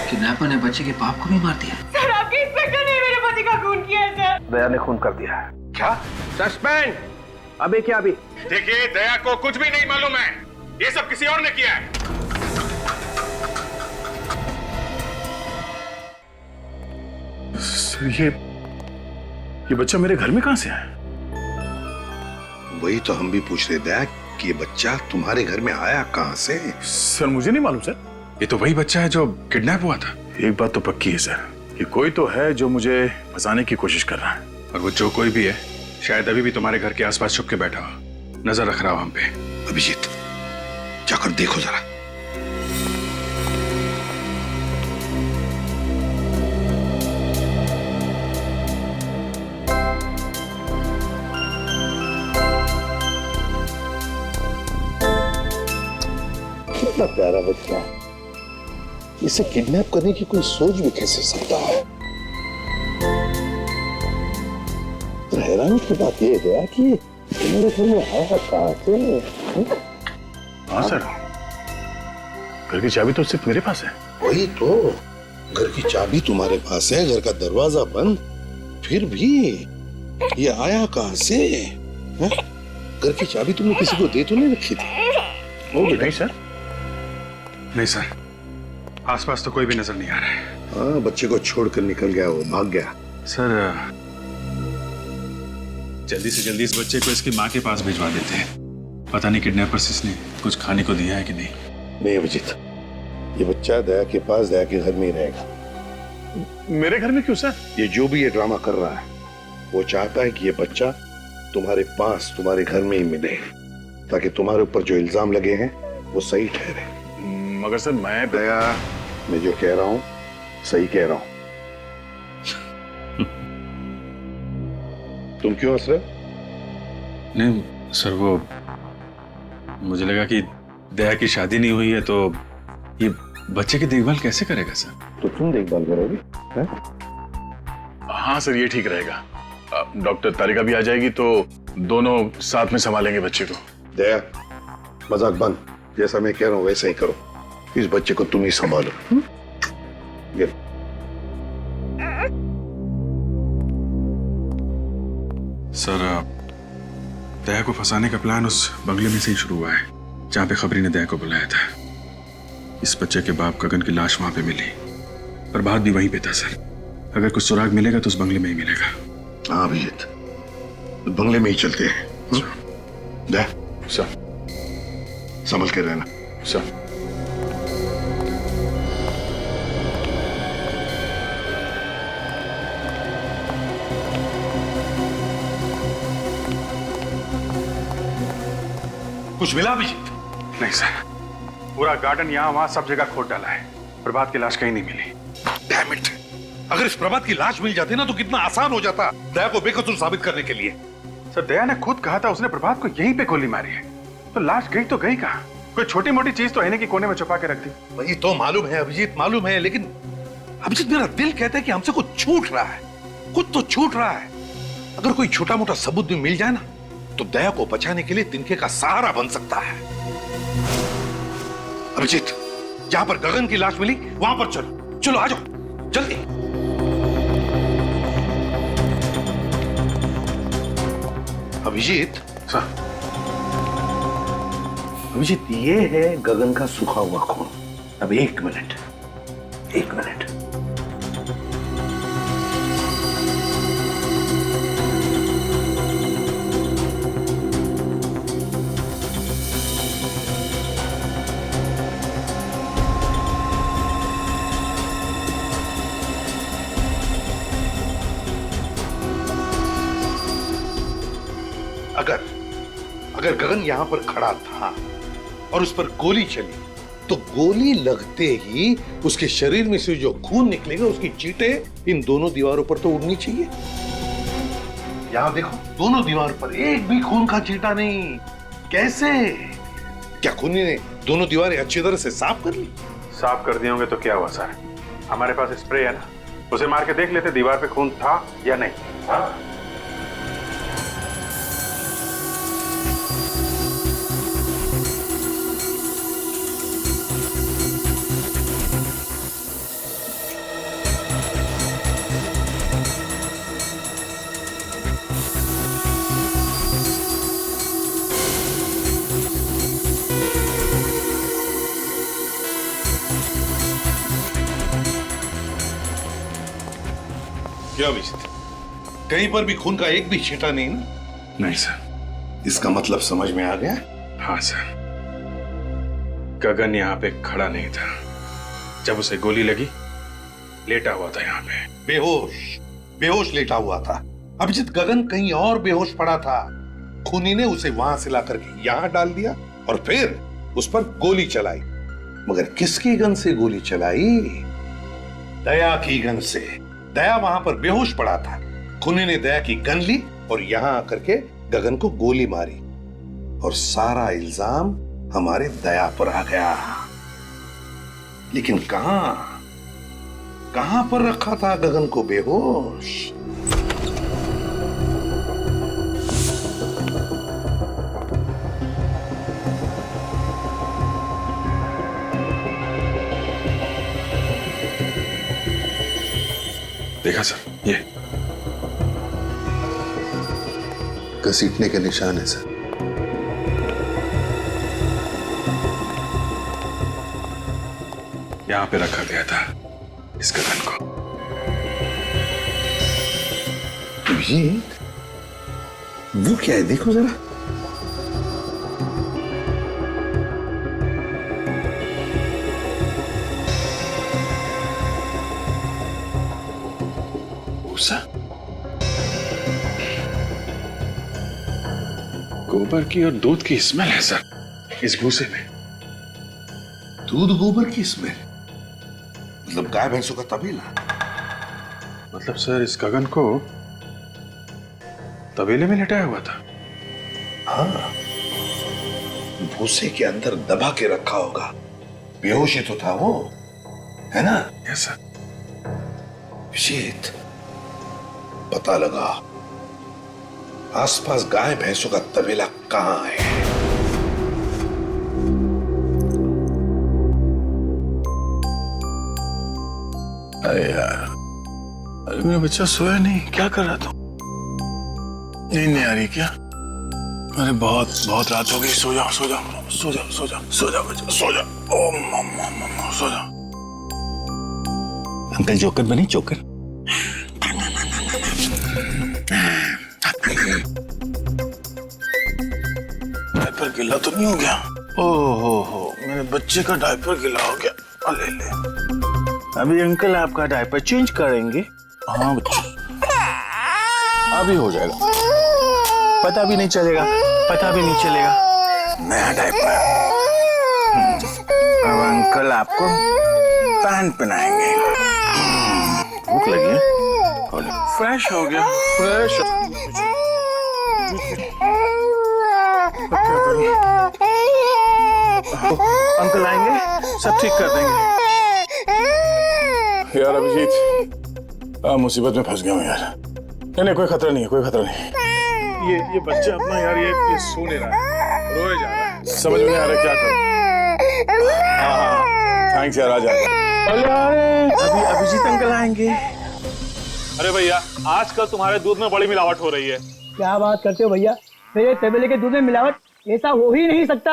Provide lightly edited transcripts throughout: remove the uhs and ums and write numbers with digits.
Kidnapper ने बच्चे के बाप को भी मार दिया। सर, आपके इंस्पेक्टर ने मेरे पति का खून किया है सर। दया ने खून कर दिया है। क्या? सस्पेंड। अभी क्या अभी? देखिए, दया को कुछ भी नहीं मालूम है, ये सब किसी और ने किया है। सर, ये बच्चा मेरे घर में कहां से आया? वही तो हम भी पूछ रहे दया कि ये बच्चा तुम्हारे घर में आया कहां से? सर मुझे नहीं मालूम सर। ये तो वही बच्चा है जो किडनैप हुआ था। एक बात तो पक्की है सर, कि कोई तो है जो मुझे फंसाने की कोशिश कर रहा है। और वो जो कोई भी है, शायद अभी भी तुम्हारे घर के आसपास छुप के बैठा हो, नजर रख रहा हो हम पे। अभिजीत, जाकर देखो जरा। कितना प्यारा बच्चा है, इसे किडनैप करने की कोई सोच भी कैसे सकता है। तो हैरानी की बात यह है कि मेरे घर में आया कहां से? हाँ सर, घर की चाबी तो सिर्फ मेरे पास है। वही तो, घर की चाबी तुम्हारे पास है, घर का दरवाजा बंद, फिर भी ये आया कहां से? है? घर की चाबी तुमने किसी को दे तो नहीं रखी थी? वो भी नहीं सर। नहीं सर, आसपास तो कोई भी नजर नहीं आ रहा है। हाँ, बच्चे को छोड़कर निकल गया, वो भाग गया। सर, जल्दी से जल्दी इस बच्चे को इसकी माँ के पास भिजवा देते हैं। पता नहीं किडनैपर्स इसने कुछ खाने को दिया है कि नहीं। नहीं अभिजीत, ये बच्चा दया के पास, दया के घर में ही रहेगा। मेरे घर में क्यों सर? ये जो भी ये ड्रामा कर रहा है, वो चाहता है कि ये बच्चा तुम्हारे पास, तुम्हारे घर में ही मिले, ताकि तुम्हारे ऊपर जो इल्जाम लगे हैं वो सही ठहरे। मगर सर मैं दया, मैं जो कह रहा हूं सही कह रहा हूं। तुम क्यों हंस रहे हो? नहीं सर, वो मुझे लगा कि दया की शादी नहीं हुई है तो ये बच्चे की देखभाल कैसे करेगा सर? तो तुम देखभाल करोगे? हाँ सर, ये ठीक रहेगा। डॉक्टर तारिका भी आ जाएगी तो दोनों साथ में संभालेंगे बच्चे को। दया, मजाक बंद, जैसा मैं कह रहा हूं वैसा ही करो। इस बच्चे को तुम ही संभालो। ये सर, दया को फंसाने का प्लान उस बंगले में से ही शुरू हुआ है जहां पे खबरी ने दया को बुलाया था। इस बच्चे के बाप गगन की लाश वहां पे मिली, पर बात भी वहीं पे था सर। अगर कुछ सुराग मिलेगा तो उस बंगले में ही मिलेगा। हाँ अभिजीत, बंगले में ही चलते हैं। दया, सर। संभल के रहना। सर। कुछ मिला अभिजीत? नहीं सर, पूरा गार्डन यहाँ वहां सब जगह खोद डाला है, प्रभात की लाश कहीं नहीं मिली। Damn it! अगर इस प्रभात की लाश मिल जाती ना तो कितना आसान हो जाता दया को बेकसूर साबित करने के लिए। सर, दया ने खुद कहा था उसने प्रभात को यहीं पे गोली मारी है, तो लाश गई तो गई कहाँ? कोई छोटी मोटी चीज तो आईने के कोने में छुपा के रख दी। वही तो मालूम है अभिजीत, मालूम है, लेकिन अभिजीत मेरा दिल कहता है कि हमसे कुछ छूट रहा है, कुछ तो छूट रहा है। अगर कोई छोटा मोटा सबूत भी मिल जाए ना तो दया को बचाने के लिए तिनके का सहारा बन सकता है। अभिजीत, जहां पर गगन की लाश मिली वहां पर चलो, चलो आ जाओ जल्दी। अभिजीत, अभिजीत, ये है गगन का सूखा हुआ खून। अब एक मिनट, एक मिनट। अगर गगन यहां पर खड़ा था और उस पर गोली चली तो गोली लगते ही उसके शरीर में से जो खून निकलेगा उसकी चींटें इन दोनों दीवारों पर तो उड़नी चाहिए। यहां देखो, दोनों दीवार पर एक भी खून का चींटा नहीं। कैसे? क्या खूनी ने दोनों दीवारें अच्छी तरह से साफ कर ली? साफ कर दिए होंगे तो क्या हुआ सर, हमारे पास स्प्रे है ना, उसे मार के देख लेते दीवार पे खून था या नहीं। हाँ? क्या अभिजीत, कहीं पर भी खून का एक भी छींटा नहीं ना? नहीं सर। इसका मतलब समझ में आ गया? हाँ सर, गगन यहाँ पे खड़ा नहीं था जब उसे गोली लगी, लेटा हुआ था यहाँ पे। बेहोश लेटा हुआ था। अभिजीत, गगन कहीं और बेहोश पड़ा था। खूनी ने उसे वहां से लाकर के यहां डाल दिया और फिर उस पर गोली चलाई। मगर किसकी गन से गोली चलाई? दया की गन से। दया वहां पर बेहोश पड़ा था। खूनी ने दया की गन ली और यहां आकर के गगन को गोली मारी और सारा इल्जाम हमारे दया पर आ गया। लेकिन कहां पर रखा था गगन को बेहोश? देखा सर, ये घसीटने के निशान है सर। यहां पे रखा गया था इस गगन को। अभिजीत, वो क्या है? देखो जरा। गोबर की और दूध की स्मेल है सर इस भूसे में। दूध गोबर की स्मेल? मतलब गाय भैंसों का तबेला? मतलब सर इस गगन को तबेले में लेटाया हुआ था। हाँ, भूसे के अंदर दबा के रखा होगा। बेहोश ही तो था वो, है ना? Yes sir. अभिजीत, पता लगा आसपास गाय भैंसों का तबेला कहां है। अरे यार, अरे मेरा बच्चा सोया नहीं, क्या कर रहा था? नींद नहीं आ रही क्या? अरे बहुत रात हो गई। सो जाओ सो जाओ सो जाओ सो जाओ सो जाओ बच्चा, सो जाओ। ओ मम्मा सो जाओ। अंकल जोकर बने, जोकर। डायपर गीला तो नहीं हो गया? हो मेरे बच्चे का डायपर गीला हो गया। ले अभी अंकल आपका डायपर चेंज करेंगे। हाँ बच्चा, अभी हो जाएगा। पता भी नहीं चलेगा नया डायपर। अब अंकल आपको पैंट पहनाएंगे। भूख लगी है? फ्रेश हो गया, फ्रेश। अंकल आएंगे, सब ठीक कर देंगे। यार अभिजीत, मुसीबत में फंस गया हूँ यार। नहीं कोई खतरा नहीं है। ये बच्चा अपना यार ये सो नहीं रहा है, रोए जा रहा है। समझ में नहीं आ रहा क्या करूं। हाँ थैंक्स यार, आ जाएगा। अभी अभिजीत अंकल आएंगे। अरे भैया, आजकल तुम्हारे दूध में बड़ी मिलावट हो रही है। क्या बात करते हो भैया? मेरे तबेले के दूध में मिलावट? ऐसा हो ही नहीं सकता।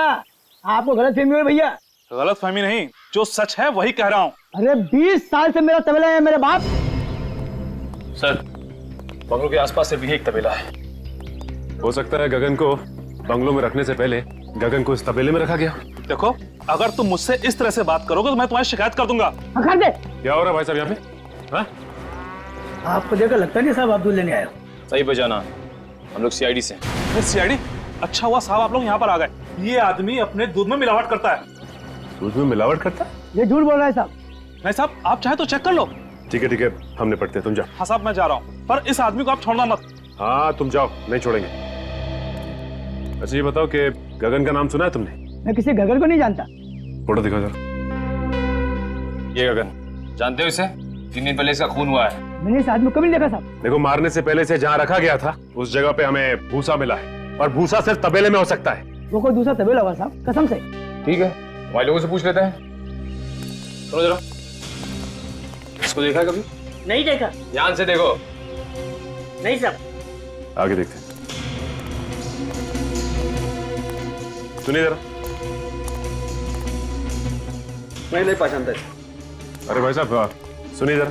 आपको गलतफहमी हुई भैया। गलतफहमी नहीं, जो सच है वही कह रहा हूँ। अरे 20 साल से मेरा तबेला है मेरे बाप। सर, बंगलों के आसपास सिर्फ यही एक तबेला है। हो सकता है गगन को बंगलों में रखने से पहले गगन को इस तबेले में रखा गया। देखो, अगर तुम मुझसे इस तरह से बात करोगे तो मैं तुम्हारी शिकायत कर दूंगा। कर दे। क्या हो रहा है भाई साहब यहाँ पे? हाँ? आपको देखकर लगता नहीं साहब आप दूध लेने आए हो। सही बजाना, हम लोग सीआईडी से। सीआईडी? अच्छा हुआ साहब आप लोग यहाँ पर आ गए। ये आदमी अपने दूध में मिलावट करता है। दूध में मिलावट करता है? ये झूठ बोल रहा है साहब। नहीं साहब, आप चाहे तो चेक कर लो। ठीक है, हम निपटते हैं, तुम जाओ। हाँ साहब, मैं जा रहा हूँ, पर इस आदमी को आप छोड़ना मत। हाँ तुम जाओ, नहीं छोड़ेंगे। अच्छा ये बताओ कि गगन का नाम सुना है तुमने? मैं किसी गगन को नहीं जानता। फोटो दिखाओ जरा। ये गगन, जानते हो इसे? 3 दिन पहले इसका खून हुआ है। मैंने इस आदमी को कभी नहीं देखा साहब। देखो, मारने से पहले से जहाँ रखा गया था उस जगह पे हमें भूसा मिला है, और भूसा सिर्फ तबेले में हो सकता है। वो कोई दूसरा तबेला होगा साहब, कसम से। ठीक है, हमारे लोगों से पूछ लेते हैं। सुनो जरा, इसको देखा है कभी? नहीं देखा। ध्यान से देखो। नहीं साहब। आगे देखते हैं। सुनिए जरा। मैं नहीं पहचानता। अरे भाई साहब सुनिए जरा।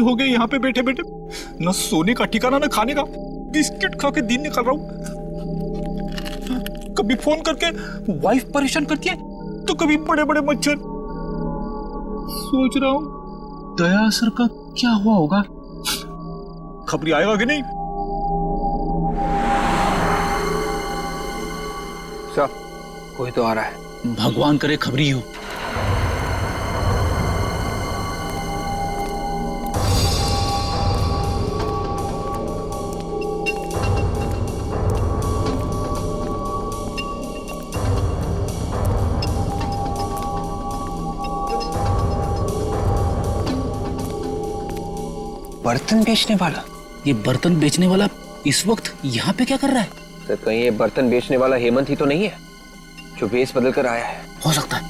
दिन हो गए यहाँ पे बैठे बैठे, न सोने का ठिकाना न खाने का, बिस्किट खा के दिन निकाल रहा हूँ। कभी फोन करके वाइफ परेशान करती है तो कभी बड़े बड़े मच्छर। सोच रहा हूँ दया सर का क्या हुआ होगा, खबरी आएगा कि नहीं। सर कोई तो आ रहा है। भगवान करे खबरी हो। बर्तन बेचने वाला? ये बर्तन बेचने वाला इस वक्त यहाँ पे क्या कर रहा है? सर कहीं ये बर्तन बेचने वाला हेमंत ही तो नहीं है जो भेष बदल कर आया है? हो सकता है।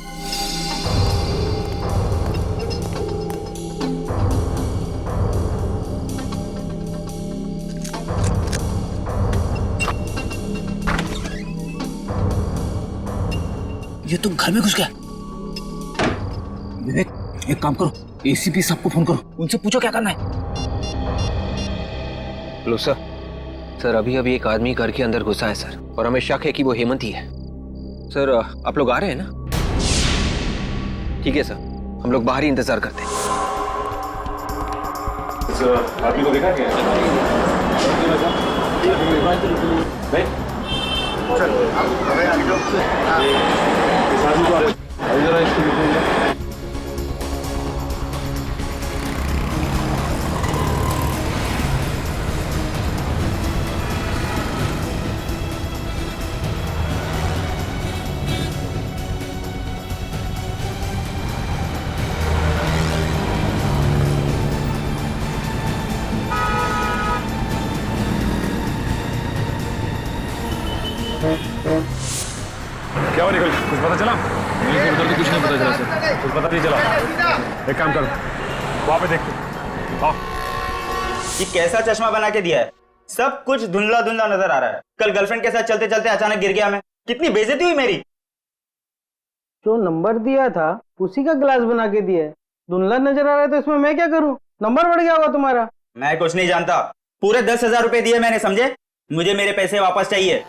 ये तो घर में घुस गया। विवेक एक काम करो, एसीपी साहब को फोन करो, उनसे पूछो क्या करना है। लो सर, सर अभी अभी एक आदमी घर के अंदर घुसा है सर, और हमें शक है कि वो हेमंत ही है। सर आप लोग आ रहे हैं ना? ठीक है सर, हम लोग बाहर ही इंतजार करते हैं। सर आदमी को देखा क्या? क्या हुआ निकल, कुछ पता चला? नहीं उधर तो कुछ नहीं पता चला सर। कुछ पता नहीं चला। एक काम करो, वहां पे देखते। आओ। ये कैसा चश्मा बना के दिया है? सब कुछ धुंधला धुंधला नजर आ रहा है। कल गर्लफ्रेंड के साथ चलते चलते अचानक गिर गया मैं, कितनी बेइज्जती हुई मेरी। जो नंबर दिया था उसी का ग्लास बना के दिया है, धुंधला नजर आ रहा है तो इसमें मैं क्या करूं? नंबर बढ़ गया होगा तुम्हारा। मैं कुछ नहीं जानता, पूरे 10,000 रुपए दिए मैंने, समझे? मुझे मेरे पैसे वापस चाहिए।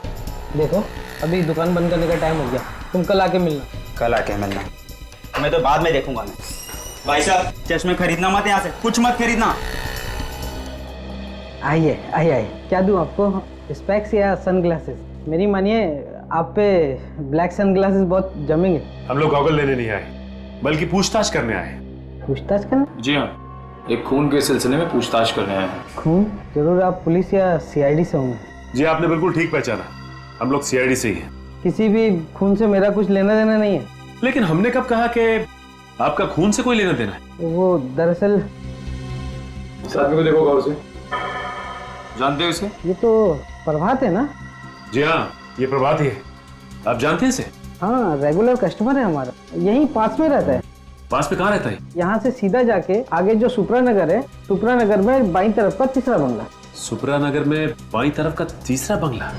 देखो अभी दुकान बंद करने का टाइम हो गया, तुम कल आके मिलना। कल आके मिलना? मैं तो बाद में देखूंगा। मैं भाई साहब चश्मे खरीदना मत, यहाँ से कुछ मत खरीदना। आइए आइए आइए, क्या दूं आपको? स्पेक्स या सनग्लासेस? मेरी मानिए आप पे ब्लैक सनग्लासेस बहुत जमेंगे। हम लोग गॉगल लेने नहीं आए, बल्कि पूछताछ करने आए। पूछताछ करना? जी हाँ, एक खून के सिलसिले में पूछताछ करने आए हैं। खून? जरूर आप पुलिस या सीआईडी से होंगे। जी आपने बिल्कुल ठीक पहचाना, हम लोग सीआईडी से ही हैं। किसी भी खून से मेरा कुछ लेना देना नहीं है। लेकिन हमने कब कहा कि आपका खून से कोई लेना देना है? वो दरअसल इस आदमी को देखो गौर से, जानते हो इसे? ये तो प्रभात है ना? जी हाँ, ये प्रभात ही है। आप जानते हैं इसे? हाँ, रेगुलर कस्टमर है हमारा, यहीं पास में रहता है। पास में कहाँ रहता है? यहाँ से सीधा जाके आगे जो सुप्रा नगर है, सुप्रा नगर में बाईं तरफ का तीसरा बंगला। सुप्रा नगर में बाईं तरफ का तीसरा बंगला?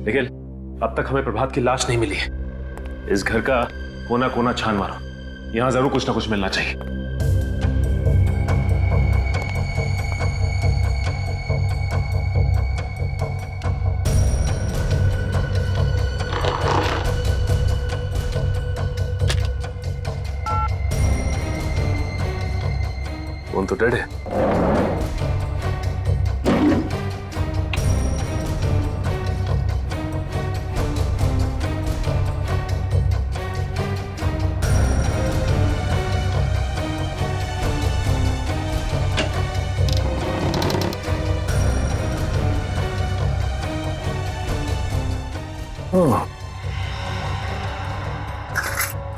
निखिल, अब तक हमें प्रभात की लाश नहीं मिली है। इस घर का कोना कोना छान मारो, यहां जरूर कुछ ना कुछ मिलना चाहिए। फोन तो डेड है।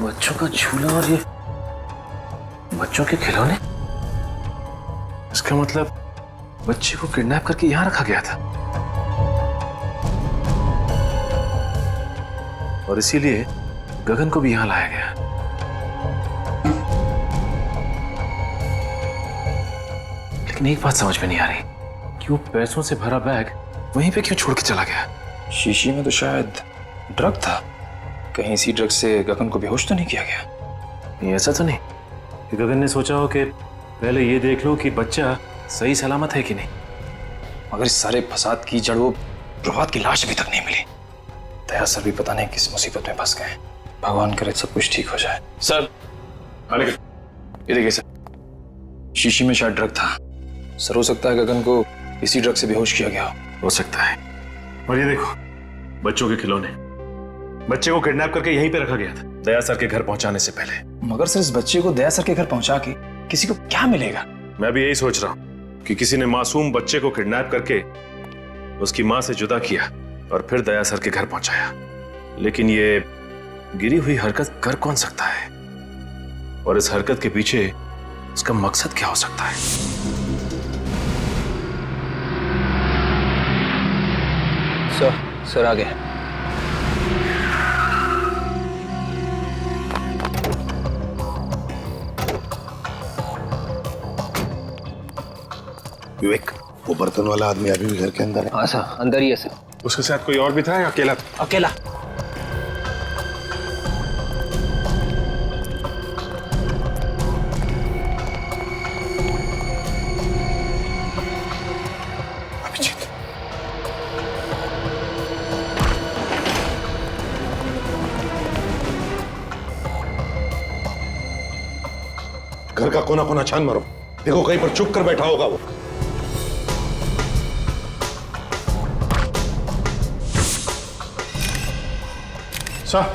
बच्चों का झूला और ये बच्चों के खिलौने, इसका मतलब बच्चे को किडनैप करके यहां रखा गया था और इसीलिए गगन को भी यहां लाया गया। लेकिन एक बात समझ में नहीं आ रही कि वो पैसों से भरा बैग वहीं पे क्यों छोड़ के चला गया? शीशी में तो शायद ड्रग था, कहीं इसी ड्रग से गगन को बेहोश तो नहीं किया गया? ये ऐसा तो नहीं कि गगन ने सोचा हो कि पहले ये देख लो कि बच्चा सही सलामत है कि नहीं। मगर इस सारे फसाद की जड़ वो प्रभात की लाश अभी तक नहीं मिली। दया सर भी पता नहीं किस मुसीबत में फंस गए। भगवान करे सब कुछ ठीक हो जाए। सर ये देखिए सर, शीशी में शायद ड्रग था। सर हो सकता है गगन को इसी ड्रग से बेहोश किया गया हो सकता है। और ये देखो बच्चों के खिलौने, बच्चे को किडनैप करके यहीं पे रखा गया था दया सर के घर पहुंचाने से पहले। मगर सर इस बच्चे को दया सर के घर पहुंचा के किसी को क्या मिलेगा? मैं भी यही सोच रहा हूं कि किसी ने मासूम बच्चे को किडनैप करके उसकी मां से जुदा किया और फिर दया सर के घर पहुंचाया। लेकिन ये गिरी हुई हरकत कर कौन सकता है, और इस हरकत के पीछे उसका मकसद क्या हो सकता है? सर आ गए। विवेक, वो बर्तन वाला आदमी अभी भी घर के अंदर है? हाँ सर, अंदर ही है सर। उसके साथ कोई और भी था या अकेला था? अकेला। अभिजीत, घर का कोना कोना छान मारो, देखो कहीं पर चुप कर बैठा होगा वो। सर,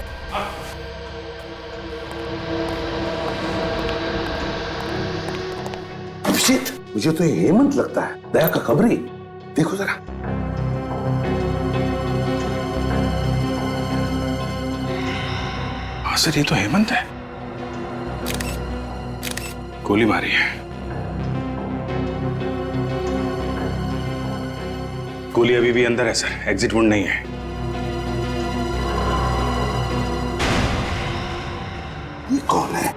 अभिजीत, मुझे तो ये हेमंत लगता है, दया का खबरी। देखो जरा। हाँ सर, ये तो हेमंत है। गोली मारी है। गोली अभी भी अंदर है सर, एग्जिट वुंड नहीं है। ये कौन है?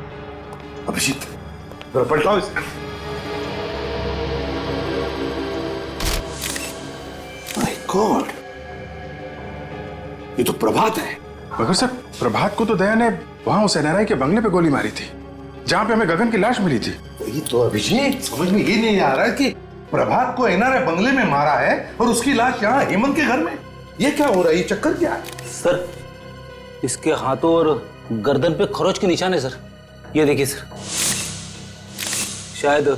अभिजीत, जरा पलटाओ इसे। माय गॉड, ये तो प्रभात है। मगर सर, प्रभात को तो दया ने वहां उस एनआरआई के बंगले पे गोली मारी थी, जहां पे हमें गगन की लाश मिली थी। ये तो अभिजीत समझ में ये नहीं आ रहा है कि प्रभात को एनआरआई बंगले में मारा है और उसकी लाश यहाँ हेमंत के घर में। ये क्या हो रहा है? ये चक्कर क्या है? सर, इसके हाथों और गर्दन पे खरोच के निशान है सर। ये देखिए सर, शायद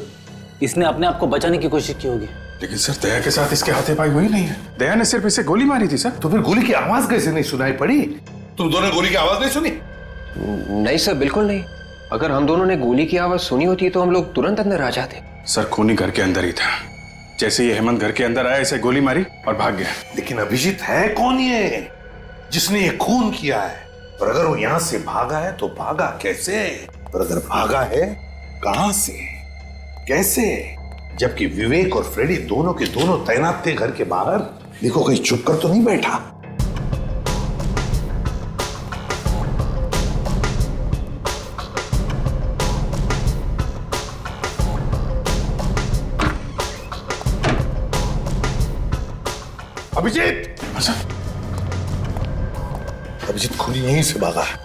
इसने अपने आप को बचाने की कोशिश की होगी। लेकिन सर, दया के साथ इसके हाथापाई हुई नहीं है। दया ने सिर्फ इसे गोली मारी थी सर। तो फिर गोली की आवाज कैसे नहीं सुनाई पड़ी? तुम दोनों गोली की आवाज नहीं सुनी? नहीं सर, बिल्कुल नहीं। अगर हम दोनों ने गोली की आवाज सुनी होती तो हम लोग तुरंत अंदर आ जाते। सर, खूनी घर के अंदर ही था। जैसे ये हेमंत घर के अंदर आया, इसे गोली मारी और भाग गया। लेकिन अभिजीत है कौन ये जिसने ये खून किया है? और अगर वो यहां से भागा है तो भागा कैसे? और अगर भागा है कहां से, कैसे? जबकि विवेक और फ्रेडी दोनों के दोनों तैनात थे घर के बाहर। देखो कहीं चुप कर तो नहीं बैठा। अभिजीत, अभिजीत खूनी यहीं से भागा है।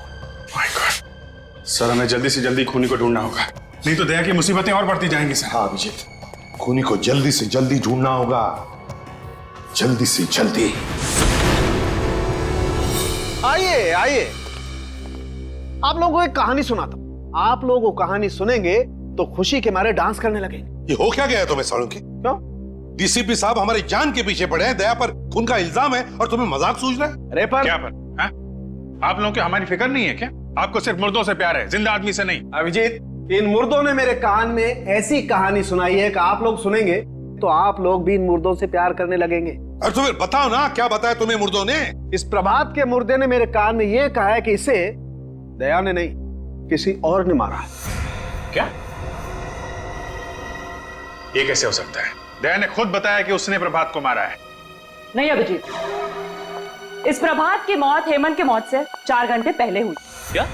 माय गॉड, सर हमें जल्दी से जल्दी खूनी को ढूंढना होगा, नहीं तो दया की मुसीबतें और बढ़ती जाएंगी सर। हाँ अभिजीत, खूनी को जल्दी से जल्दी ढूंढना होगा, जल्दी से जल्दी। आइए आइए, आप लोगों को एक कहानी सुनाता हूं। आप लोग वो कहानी सुनेंगे तो खुशी के मारे डांस करने लगेंगे। ये हो क्या गया तुम्हें सालों की? क्यों? डीसीपी साहब हमारी जान के पीछे पड़े हैं, दया पर खून का इल्जाम है और तुम्हें मजाक सूझ रहा है? अरे पर क्या पर? हा? आप लोगों की हमारी फिक्र नहीं है क्या? आपको सिर्फ मुर्दों से प्यार है, जिंदा आदमी से नहीं। अभिजीत, इन मुर्दों ने मेरे कान में ऐसी कहानी सुनाई है कि आप लोग सुनेंगे तो आप लोग भी इन मुर्दों से प्यार करने लगेंगे। और तो फिर बताओ ना, क्या बताया तुम्हें मुर्दों ने? इस प्रभात के मुर्दे ने मेरे कान में यह कहा है कि इसे दया ने नहीं, किसी और ने मारा है। क्या? ये कैसे हो सकता है? दया ने खुद बताया कि उसने प्रभात को मारा है। नहीं अभिजीत, इस प्रभात की मौत हेमंत की मौत से 4 घंटे पहले हुई। क्या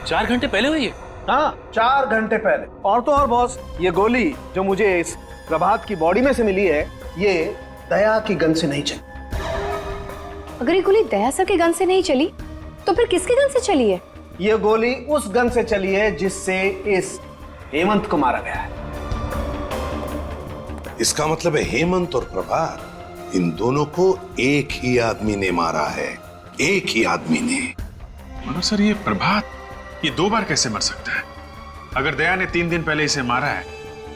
4 घंटे पहले हुई है? हाँ, 4 घंटे पहले। और तो और बॉस, ये गोली जो मुझे इस प्रभात की बॉडी में से मिली है, ये दया की गन से नहीं चली। अगर ये गोली दया सर के गन से नहीं चली तो फिर किसके गन से चली है? ये गोली उस गन से चली है जिससे इस हेमंत को मारा गया है। इसका मतलब है हेमंत और प्रभात, इन दोनों को एक ही आदमी ने मारा है, एक ही आदमी ने। मगर सर ये प्रभात, ये 2 बार कैसे मर सकता है? अगर दया ने 3 दिन पहले इसे मारा है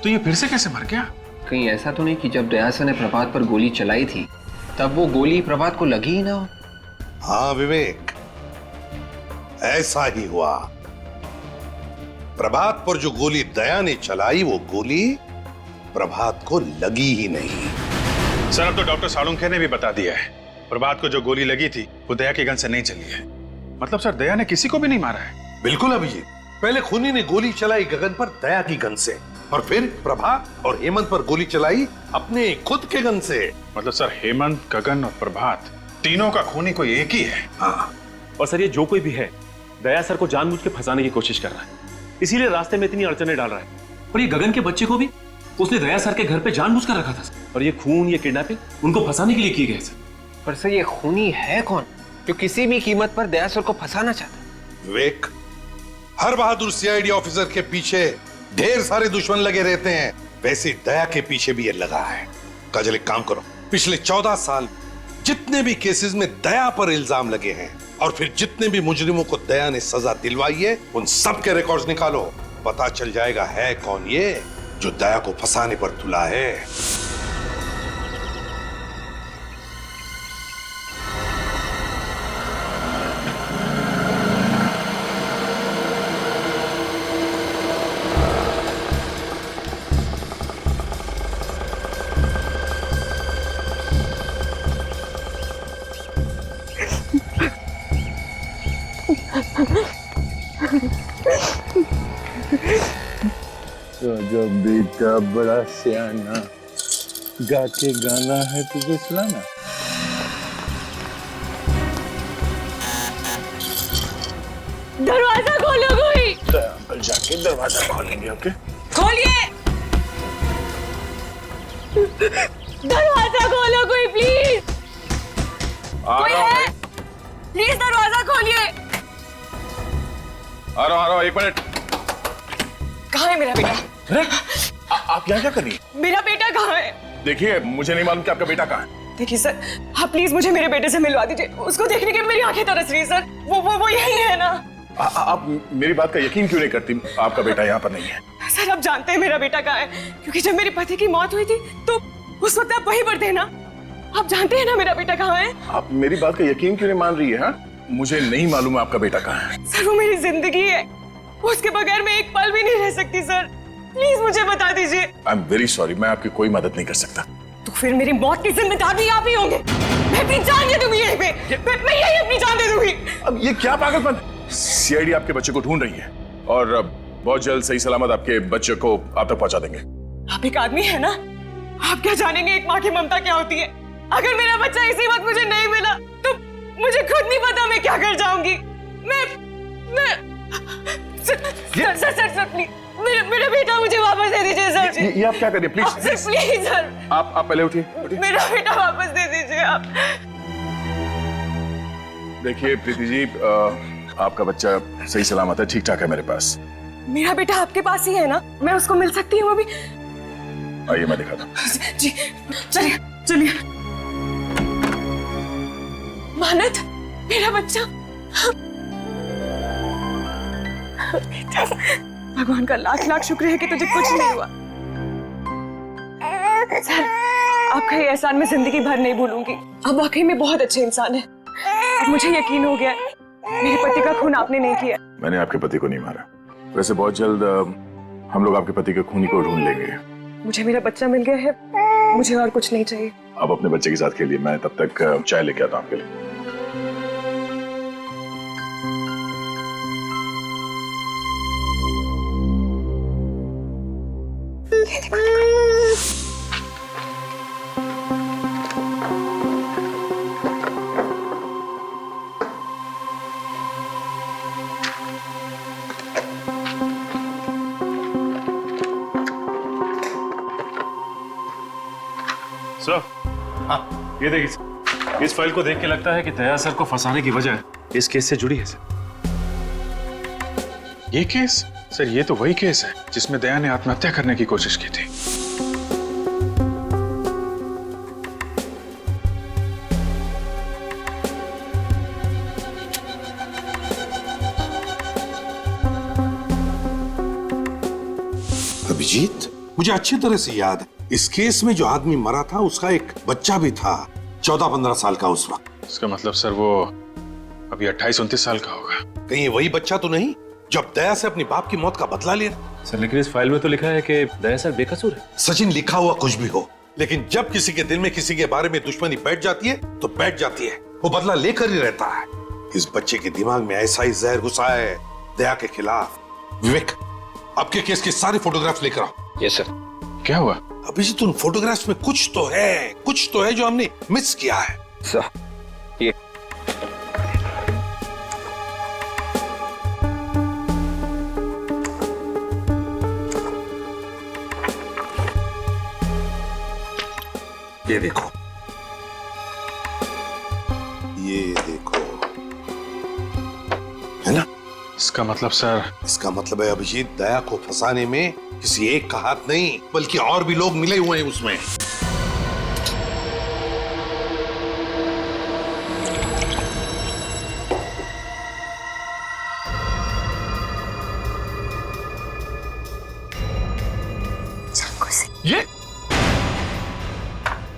तो ये फिर से कैसे मर गया? कहीं ऐसा तो नहीं कि जब दया सर ने प्रभात पर गोली चलाई थी तब वो गोली प्रभात को लगी ही ना हो? हाँ विवेक, ऐसा ही हुआ। प्रभात पर जो गोली दया ने चलाई वो गोली प्रभात को लगी ही नहीं। सर अब तो डॉक्टर सालुंखे ने भी बता दिया है, प्रभात को जो गोली लगी थी वो दया की गन से नहीं चली है। मतलब सर दया ने किसी को भी नहीं मारा है? बिल्कुल अभिजीत, पहले खूनी ने गोली चलाई गगन पर दया की गन से, और फिर प्रभात और हेमंत पर गोली चलाई अपने खुद के गन से। मतलब सर हेमंत, गगन और प्रभात तीनों का खूनी कोई एक ही है। हाँ, और सर ये जो कोई भी है दया सर को जानबूझ के फंसाने की कोशिश कर रहा है, इसीलिए रास्ते में इतनी अड़चने डाल रहा है। और ये गगन के बच्चे को भी उसने दया सर के घर पे जानबूझ कर रखा था सर। और ये खून, ये किडनैपिंग उनको फंसाने के लिए की गई सर। पर सर ये खूनी है कौन जो किसी भी कीमत पर दया सर को फंसाना चाहता है? विवेक, हर बहादुर सीआईडी ऑफिसर के पीछे ढेर सारे दुश्मन लगे रहते हैं, वैसे दया के पीछे भी ये लगा है। काजल एक काम करो, पिछले 14 साल जितने भी केसेस में दया पर इल्जाम लगे हैं और फिर जितने भी मुजरिमों को दया ने सजा दिलवाई है उन सब के रिकॉर्ड्स निकालो। पता चल जाएगा है कौन ये जो दया को फंसाने पर तुला है। तो जब बेटा बड़ा सियाना गा के गाना है तुझे सुनाना। दरवाजा खोलो कोई। अंकल जाके दरवाजा खोलेंगे। ओके खोलिए, दरवाजा खोलो कोई प्लीज। कोई है? प्लीज दरवाजा खोलिए। आ रहा हूँ 1 मिनट। कहाँ है मेरा बेटा? आप यहाँ क्या कर रही हैं? मेरा बेटा कहाँ है? देखिए मुझे नहीं मालूम कि आपका बेटा कहाँ है। देखिए सर, आप प्लीज मुझे मेरे बेटे से मिलवा दीजिए। उसको देखने के मेरी आंखें तरस रही है सर। वो यही है ना? आप मेरी बात का यकीन क्यों नहीं करती? आपका बेटा यहाँ पर नहीं है। सर आप जानते हैं मेरा बेटा कहाँ है, क्योंकि जब मेरे पति की मौत हुई थी तो उस वक्त आप वहीं पर थे ना। आप जानते हैं ना मेरा बेटा कहाँ है? आप मेरी बात का यकीन क्यों नहीं मान रही है? हाँ, मुझे नहीं मालूम आपका बेटा कहाँ है। सर वो मेरी जिंदगी है, उसके बगैर मैं एक पल भी नहीं रह सकती सर। प्लीज मुझे बता दीजिए। आई एम वेरी सॉरी, मैं आपकी कोई मदद नहीं कर सकता। तो फिर मेरी मौत की जिम्मेदार भी आप ही होंगे। मैं अपनी जान दे दूंगी यहीं पे। मैं यही अपनी जान दे दूंगी। अब ये क्या पागलपन? सीआईडी आपके बच्चे को ढूंढ रही है और बहुत जल्द सही सलामत आपके बच्चे को आप तक पहुंचा देंगे। आप एक आदमी है ना, आप क्या जानेंगे एक माँ की ममता क्या होती है। अगर मेरा बच्चा इसी वक्त मुझे नहीं मिला तो मुझे खुद नहीं पता मैं क्या कर जाऊंगी। मैं सर प्लीज मेरा बेटा मुझे वापस दे दीजिए सर। ये आप क्या करिए प्लीज प्लीज सर। आप पहले उठिए। मेरा बेटा वापस दे दीजिए आप। देखिए प्रीति जी, आपका बच्चा सही सलामत है, ठीक ठाक है मेरे पास। मेरा बेटा आपके पास ही है ना? मैं उसको मिल सकती हूँ अभी? आइए मैं दिखाता हूँ। जी चलिए चलिए। मानत, मेरा बच्चा। भगवान का लाख लाख शुक्र है कि तुझे कुछ नहीं हुआ। सर आपका ये एहसान मैं जिंदगी भर नहीं भूलूंगी। आप वाकई में बहुत अच्छे इंसान हैं। अब मुझे यकीन हो गया मेरे पति का खून आपने नहीं किया। मैंने आपके पति को नहीं मारा। वैसे बहुत जल्द हम लोग आपके पति के खूनी को ढूंढ लेंगे। मुझे मेरा बच्चा मिल गया है, मुझे और कुछ नहीं चाहिए। आप अपने बच्चे के साथ खेलिए, मैं तब तक चाय लेके आता हूँ आपके लिए। सर, हाँ ये देखिए, इस फाइल को देख के लगता है कि दया सर को फंसाने की वजह इस केस से जुड़ी है सर। ये केस? सर ये तो वही केस है जिसमें दया ने आत्महत्या करने की कोशिश की थी। अभिजीत, मुझे अच्छी तरह से याद है, इस केस में जो आदमी मरा था उसका एक बच्चा भी था, 14-15 साल का उस वक्त। इसका मतलब सर वो अभी 28-29 साल का होगा। कहीं वही बच्चा तो नहीं जब दया से अपनी बाप की मौत का बदला लिया? सर लेकिन इस फाइल में तो लिखा है कि दया सर बेकसूर है। सचिन, लिखा हुआ कुछ भी हो, लेकिन जब किसी के दिल में किसी के बारे में दुश्मनी बैठ जाती है तो बैठ जाती है, वो बदला लेकर ही रहता है। इस बच्चे के दिमाग में ऐसा ही जहर घुसा है दया के खिलाफ। विवेक, आपके केस की सारी फोटोग्राफ्स लेकर आओ। Yes sir. क्या हुआ? अभिजीत, उन फोटोग्राफ्स में कुछ तो है जो हमने मिस किया है। सर ये देखो, ये देखो, है ना? इसका मतलब सर? इसका मतलब है अभिजीत, दया को फंसाने में किसी एक का हाथ नहीं बल्कि और भी लोग मिले हुए हैं उसमें।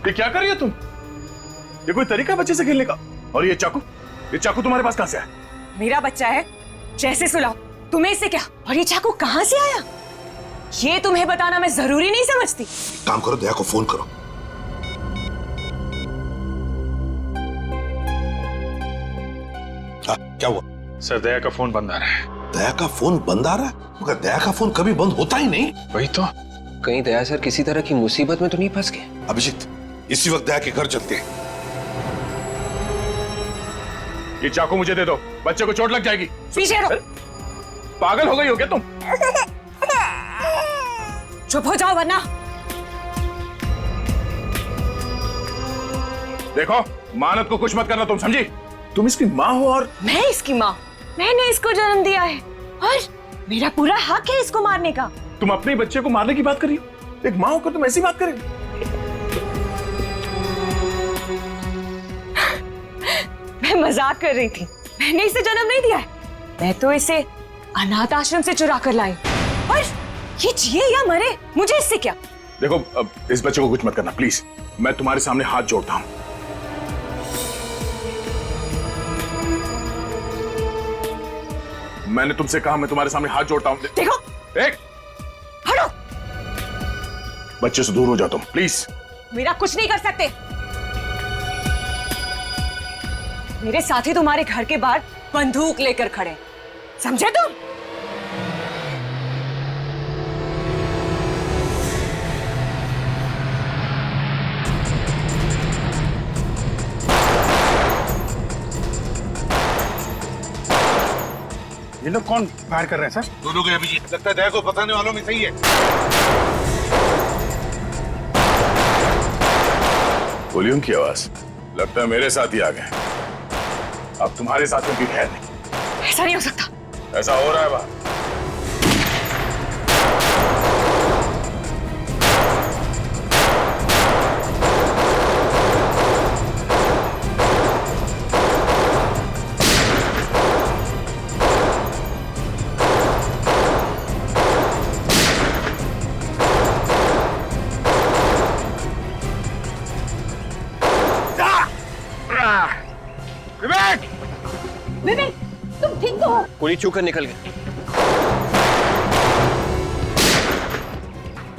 ये क्या कर रही हो तुम? ये कोई तरीका बच्चे से खेलने का? और ये चाकू तुम्हारे पास कहां से आया? मेरा बच्चा है, जैसे सुलाओ। तुम्हें इससे क्या? और ये चाकू कहां से आया? ये तुम्हें बताना मैं जरूरी नहीं समझती। काम करो, दया को फोन करो। क्या हुआ? सर दया का फोन बंद आ रहा है। दया का फोन बंद आ रहा है? मगर दया का फोन कभी बंद होता ही नहीं। वही तो। कहीं दया सर किसी तरह की मुसीबत में तो नहीं फंस गए? अभिजीत, इसी वक्त दया के घर चलते हैं। ये चाकू मुझे दे दो, बच्चे को चोट लग जाएगी। पीछे हटो। पागल हो गई हो क्या तुम? चुप हो जाओ वरना। देखो, मानत को कुछ मत करना, तुम समझी? तुम इसकी माँ हो और मैं इसकी माँ। मैंने इसको जन्म दिया है और मेरा पूरा हक है इसको मारने का। तुम अपने बच्चे को मारने की बात कर रही हो? एक माँ होकर तुम ऐसी बात करेगी? मैं मजाक कर रही थी। मैंने इसे जन्म नहीं दिया है, मैं तो इसे अनाथ आश्रम से चुरा कर लाई। और ये जिए या मरे, मुझे इससे क्या? देखो, अब इस बच्चे को कुछ मत करना प्लीज। मैं तुम्हारे सामने हाथ जोड़ता हूं। मैंने तुमसे कहा मैं तुम्हारे सामने हाथ जोड़ता हूं। देखो, एक हटो। बच्चे से दूर हो जाओ तुम प्लीज। मेरा कुछ नहीं कर सकते। मेरे साथी तुम्हारे घर के बाहर बंदूक लेकर खड़े, समझे तुम? ये लोग कौन फायर कर रहे हैं सर? दोनों के अभिजीत, लगता है दया को फंसाने वालों में सही है। गोलियों की आवाज, लगता है मेरे साथ ही आ गए। अब तुम्हारे साथ की खैर नहीं। ऐसा नहीं हो सकता। ऐसा हो रहा है बात। विवेक! विवेक, तुम ठीक तो हो? गोली चूक कर निकल गए।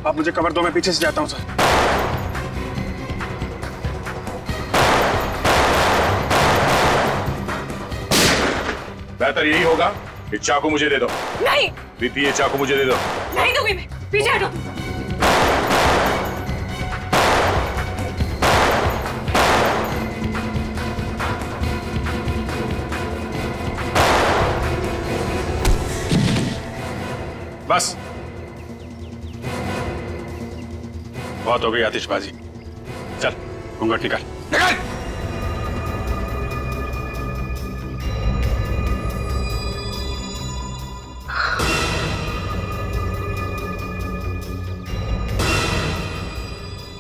आप मुझे कवर दो, मैं पीछे से जाता हूं सर। बेहतर यही होगा कि चाकू मुझे दे दो। नहीं। प्रीति, ये चाकू मुझे दे दो। नहीं दूंगी मैं, पीछे हटो। बस बहुत हो गई आतिशबाजी। चल घूंघट निकाल। निकाल।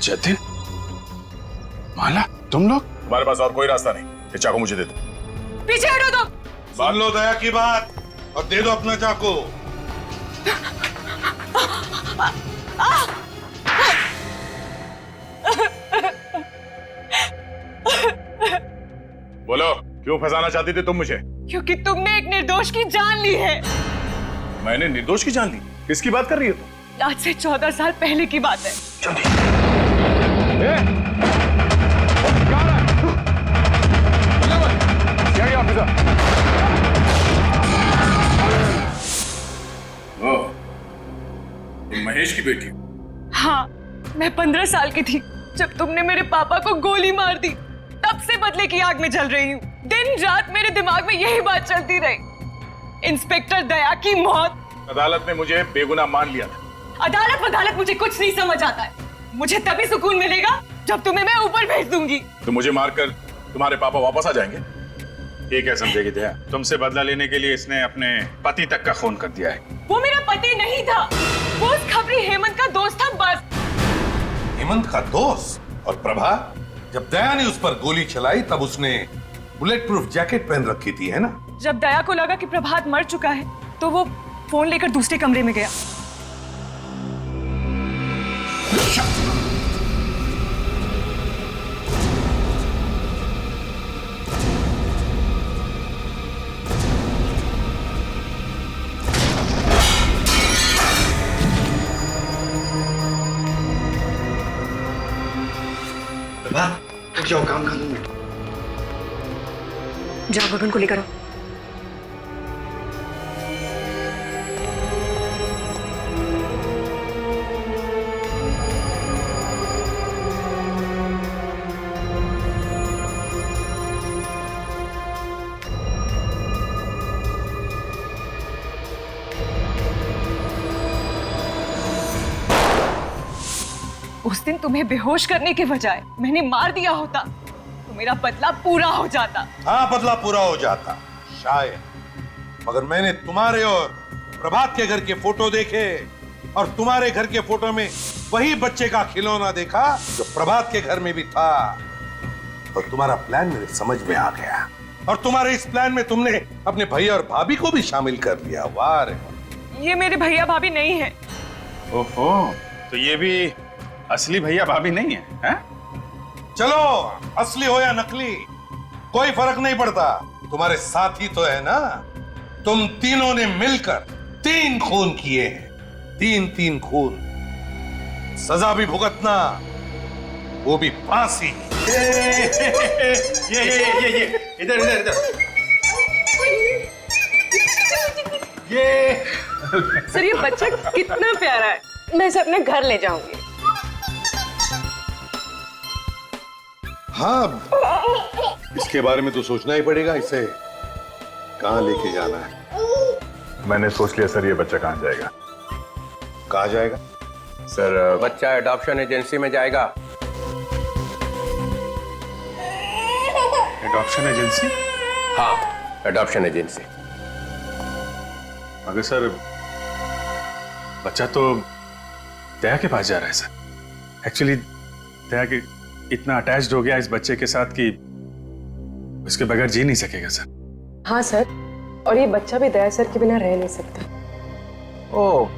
जतिन, माला, तुम लोग? हमारे पास और कोई रास्ता नहीं, ये चाकू मुझे दे दो। पीछे हटो तुम। मान लो दया की बात और दे दो अपना चाकू। बोलो, क्यों फंसाना चाहती थी तुम मुझे? क्योंकि तुमने एक निर्दोष की जान ली है। मैंने निर्दोष की जान ली? किसकी बात कर रही हो तुम? आज से 14 साल पहले की बात है। महेश की बेटी? हाँ, मैं 15 साल की थी जब तुमने मेरे पापा को गोली मार दी। तब से बदले की आग में जल रही हूँ। दिन रात मेरे दिमाग में यही बात चलती रही। इंस्पेक्टर दया की मौत। अदालत ने मुझे बेगुनाह मान लिया था। अदालत मुझे कुछ नहीं समझ आता है। मुझे तभी सुकून मिलेगा जब तुम्हें मैं ऊपर भेज दूंगी। तो मुझे मारकर तुम्हारे पापा वापस आ जाएंगे? ये क्या समझेगी दया? तुमसे बदला लेने के लिए इसने अपने पति तक का खून कर दिया है। वो मेरा पति नहीं था, वो उस खबरी हेमंत का दोस्त था बस। हेमंत का दोस्त? और प्रभा, जब दया ने उस पर गोली चलाई तब उसने बुलेट प्रूफ जैकेट पहन रखी थी, है ना? जब दया को लगा कि प्रभात मर चुका है तो वो फोन लेकर दूसरे कमरे में गया। जाओ, काम कर लूंगा। जाओ गगन को लेकर आओ। उस दिन तुम्हें बेहोश करने के बजाय मैंने मार दिया होता तो मेरा बदला पूरा हो जाता। हाँ, बदला पूरा हो जाता शायद, मगर मैंने तुम्हारे और प्रभात के घर के फोटो देखे और तुम्हारे घर के फोटो में वही बच्चे का खिलौना देखा जो प्रभात के घर में भी था। और तुम्हारा प्लान मेरे समझ में आ गया और तुम्हारे इस प्लान में तुमने अपने भैया और भाभी को भी शामिल कर लिया। वाह रे! ये मेरे भैया भाभी नहीं है। ओहो, तो ये भी असली भैया भाभी नहीं है, हैं? चलो, असली हो या नकली कोई फर्क नहीं पड़ता, तुम्हारे साथी तो है ना। तुम तीनों ने मिलकर 3 खून किए हैं, 3 खून। सजा भी भुगतना, वो भी फांसी। ये इधर इधर इधर। ये सर, ये बच्चा कितना प्यारा है, मैं इसे अपने घर ले जाऊंगी। हाँ, इसके बारे में तो सोचना ही पड़ेगा, इसे कहाँ लेके जाना है। मैंने सोच लिया सर, ये बच्चा कहाँ जाएगा? कहाँ जाएगा सर? बच्चा एडॉप्शन एजेंसी में जाएगा। Adoption agency? हाँ, एडॉप्शन एजेंसी। मगर सर, बच्चा तो दया के पास जा रहा है सर। एक्चुअली दया के इतना अटैच्ड हो गया इस बच्चे के साथ कि उसके बगैर जी नहीं सकेगा सर। हाँ सर, और ये बच्चा भी दया सर के बिना रह नहीं सकता। ओह,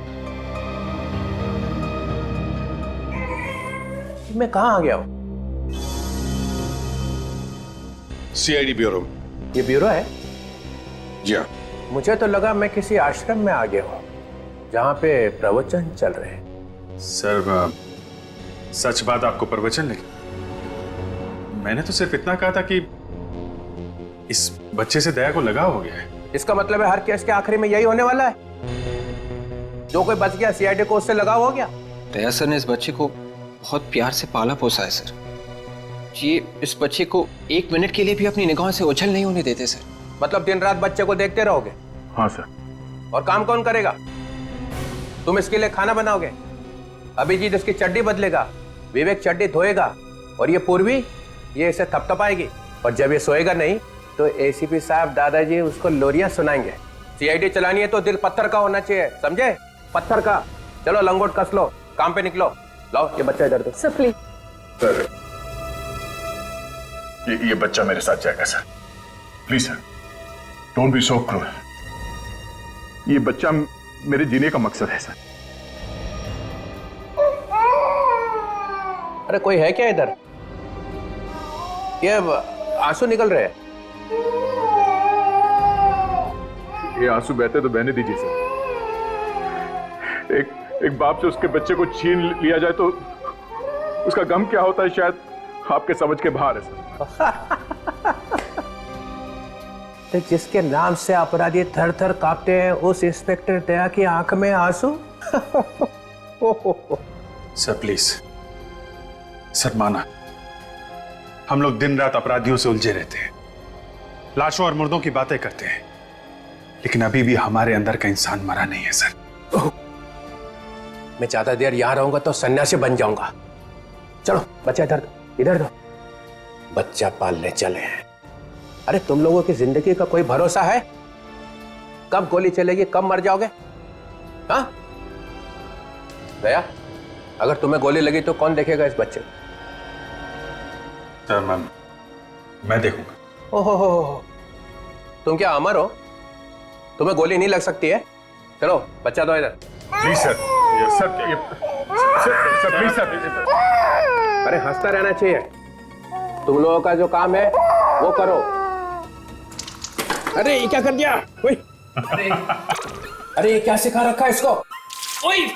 मैं कहाँ आ गया हूँ? CID bureau. ये ब्यूरो है? जी हाँ। मुझे तो लगा मैं किसी आश्रम में आ गया हूँ जहाँ पे प्रवचन चल रहे हैं। सर, सच बात आपको प्रवचन लगी? मैंने तो सिर्फ इतना कहा था कि इस बच्चे से दया को लगाव हो गया है। इसका मतलब है हर केस के आखिरी में यही होने वाला है, जो कोई बच गया सीआईडी को उससे लगाव हो गया। दया सर ने इस बच्चे को बहुत प्यार से पाला पोसा है सर। ये इस बच्चे को 1 मिनट के लिए भी अपनी निगाहों से ओझल नहीं होने देते सर। मतलब दिन रात बच्चे को देखते रहोगे? हाँ सर। और काम कौन करेगा? तुम इसके लिए खाना बनाओगे, अभिजीत इसकी चड्डी बदलेगा, विवेक चड्डी धोएगा, और ये पूर्वी ये इसे थपथपाएगी, और जब ये सोएगा नहीं तो एसीपी साहब दादाजी उसको लोरियां सुनाएंगे। सीआईडी चलानी है तो दिल पत्थर का होना चाहिए, समझे? पत्थर का। चलो लंगोट कस लो, काम पे निकलो। लाओ ये बच्चा इधर दो। सर प्लीज, सर, ये बच्चा मेरे साथ जाएगा sir. Please sir, don't be so cruel. ये बच्चा मेरे जीने का मकसद है सर। अरे कोई है क्या इधर? ये आंसू निकल रहे हैं। ये आंसू बहते तो बहने दीजिए सर। एक बाप से उसके बच्चे को छीन लिया जाए तो उसका गम क्या होता है, शायद आपके समझ के बाहर है सर। तो जिसके नाम से अपराधी थर थर कांपते हैं, उस इंस्पेक्टर दया की आंख में आंसू। सर प्लीज, सर माना, हम लोग दिन रात अपराधियों से उलझे रहते हैं, लाशों और मुर्दों की बातें करते हैं, लेकिन अभी भी हमारे अंदर का इंसान मरा नहीं है सर। मैं ज्यादा देर यहां रहूंगा तो सन्यासी बन जाऊंगा। चलो बच्चा इधर दो, इधर दो। बच्चा पालने चले हैं। अरे तुम लोगों की जिंदगी का कोई भरोसा है? कब गोली चलेगी, कब मर जाओगे? हाँ दया, अगर तुम्हें गोली लगी तो कौन देखेगा इस बच्चे को? सर मैं देखूंगा। ओहो, तुम क्या अमर हो? तुम्हें गोली नहीं लग सकती है? चलो बच्चा दो इधर। Please sir, sir please sir. अरे हंसता रहना चाहिए। तुम लोगों का जो काम है वो करो। अरे ये क्या कर दिया? ओए, अरे ये क्या सिखा रखा है इसको? ओए,